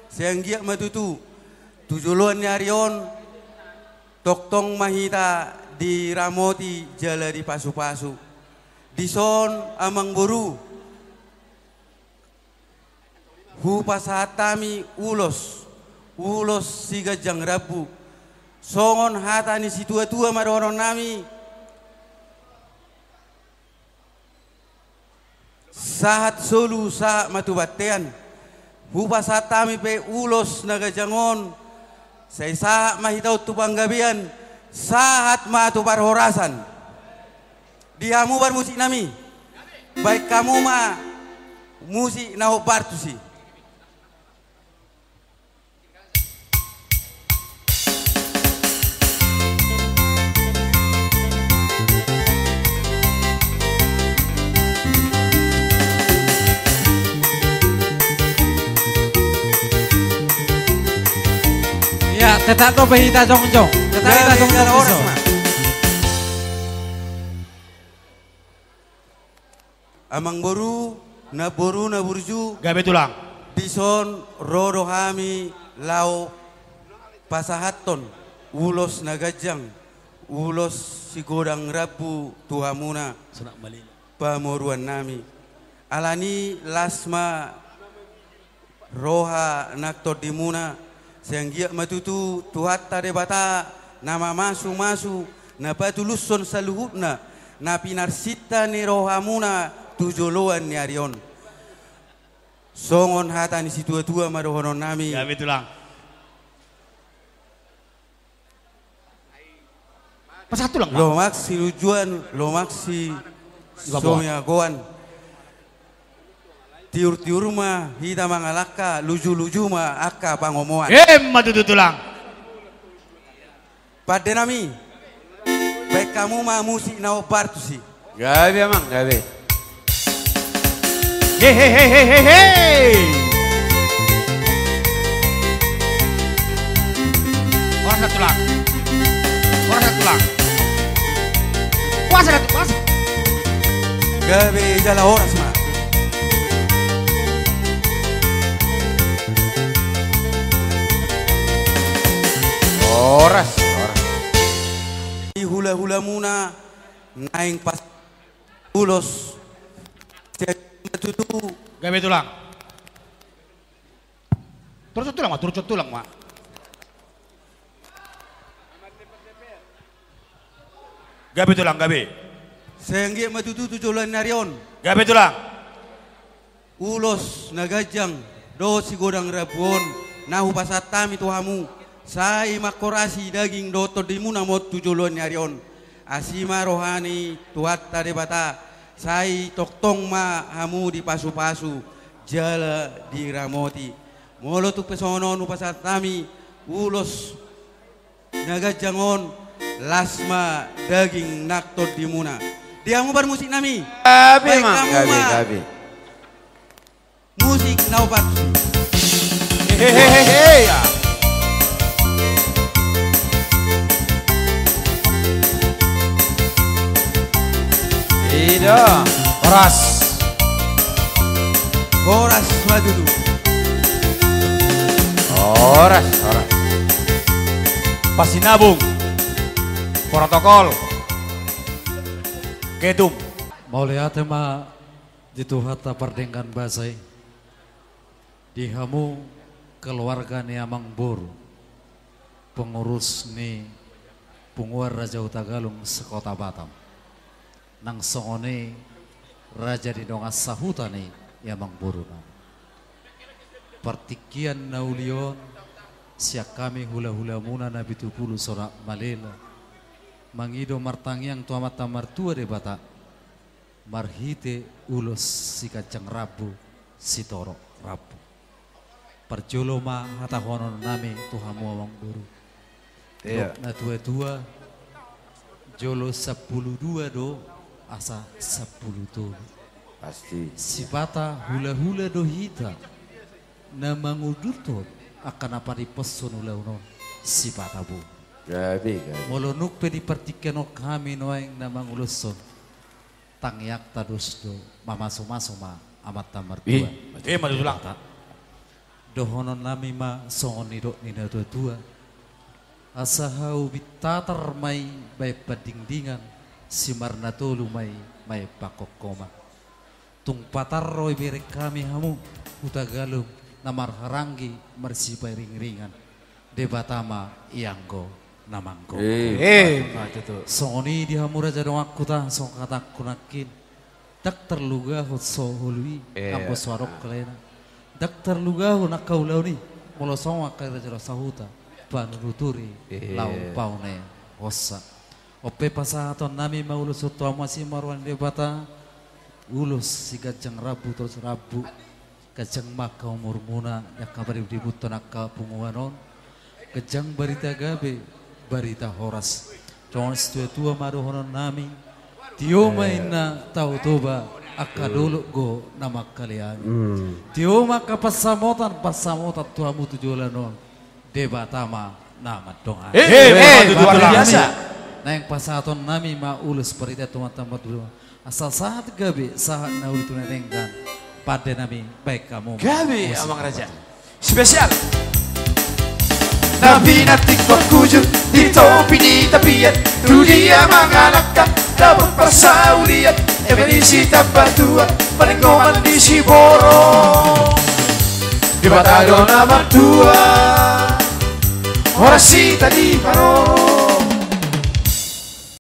Sianggia matutu tujuluan nyarion toktong mahita di ramoti jala di pasu-pasu di son amang boru hu pasatami ulos siga jang rabu songon hatani si tua-tua maronon nami sahat solu sa matubatean hupa satami pe ulos nagajangon say sahat mahitaw tupanggabian sahat matu parhorasan dihamu bar musik nami baik kamu ma musik naho partusi. Ya, tetap to behita jong-jong. Tetap kita jong-jong iso. Amang boru na burju. Gabe tulang. Bison rodo hami lau pasahaton ulos nagajang ulos si godang rabu tuhamuna pamoruan nami alani lasma roha naktor dimuna Sianggia matutu tuhatta debata nama masu na patuluson saluhutna na pinarsita ni rohamuna tujoloan ni arion songon hata ni situa-tua marohonon nami ya betulang pas satu lang lomaksi lujuan lomaksi somya goan tiur-tiur mah hita mangalaka luju-luju mah akka pangomoan matutulang pada nami baik kamu mah musik nao partusi gabe amang gabe hehehehehe orang satu lang puasa datu puasa gabe jala horas mah Oras. Hula-hula muna naing pas ulos tutu gabe tulang turut tulang mak gabe tulang gabe sengge matutu tujulan narion gabe tulang ulos nagajang do si godang rabuon nahu pasatami tuhamu sai makorasi daging doto dimuna mot tujuluan nyarion asima rohani tuhatta debata sai toktong ma hamu di pasu-pasu jala di ramoti molo tu pesono nu pasatami ulos nagajangon lasma daging naktor dimuna diamu bar musik nami Gabe mang gabe musik nau partu hehehehe ya Ida Horas matutu Oras pasinabung protokol kedum Mau lihat ma dituhata pardengkan basai dihamu keluarga ni amang boru pengurus ni punguar Raja Utagalung sekota Batam nang songone raja di dongas sahuta ni yamang boru na partikian naulion siak kami hula-hula muna na bitupulu sorak malela mangido martangiang tuamat martua de bata marhite ulos si kacang rabu si toro rabu perjolo ma hata honon nami tuhamu amang boru iya na tua-tua jolo 12 do asa 10 tuh pasti si bata hula-hula do hita na mangudurton akan apa di peson ulah si bata bu gabe molonuk pe di partikan kami noeng na manguluson tangyak tadus do mamaso-maso ma amat tamar tua matutulang dohonon nami ma songoni dok nina tua-tua. Asahau bitatar mai bay padingdingan simarna tolu mai pakok koma. Tung patar roy bere kami hamu utagalum namar harangi marsipai ring-ringan. Debatama ianggo namanggo. Songoni di hamura jadong aku ta song kata kunakin. Dak terluga hot so holui ambo suarok kalena. Dak terluga ho nakaulau ni molo song akira jero sahuta panuruturi lau paune hossa. Ope pasaton nami maulus soto masih marwan debata ulus si gajang rabu terus rabu gajang makau murmuna yak kabari dibuton akka punguanon. Kejang barita gabe, barita horas. Jangan setua maru honon nami. Tio maina tau toba akadolo go nama kalian. Tio maka pasamotan tuamu tujulanon. Debatama nama donga. Luar biasa. Nah yang pasaton nami ma ulus barita teman-teman dulu. Asal saat gabe saat naul tunenengkan pada nami baik kamu. Gabe amang raja. Spesial. Nabi natik kujud di topi di tapian dunia mengalahkan dapat persaulian emenisi tambah tua menenggoman di Siboro di Batagona Mertua orasi tadi paro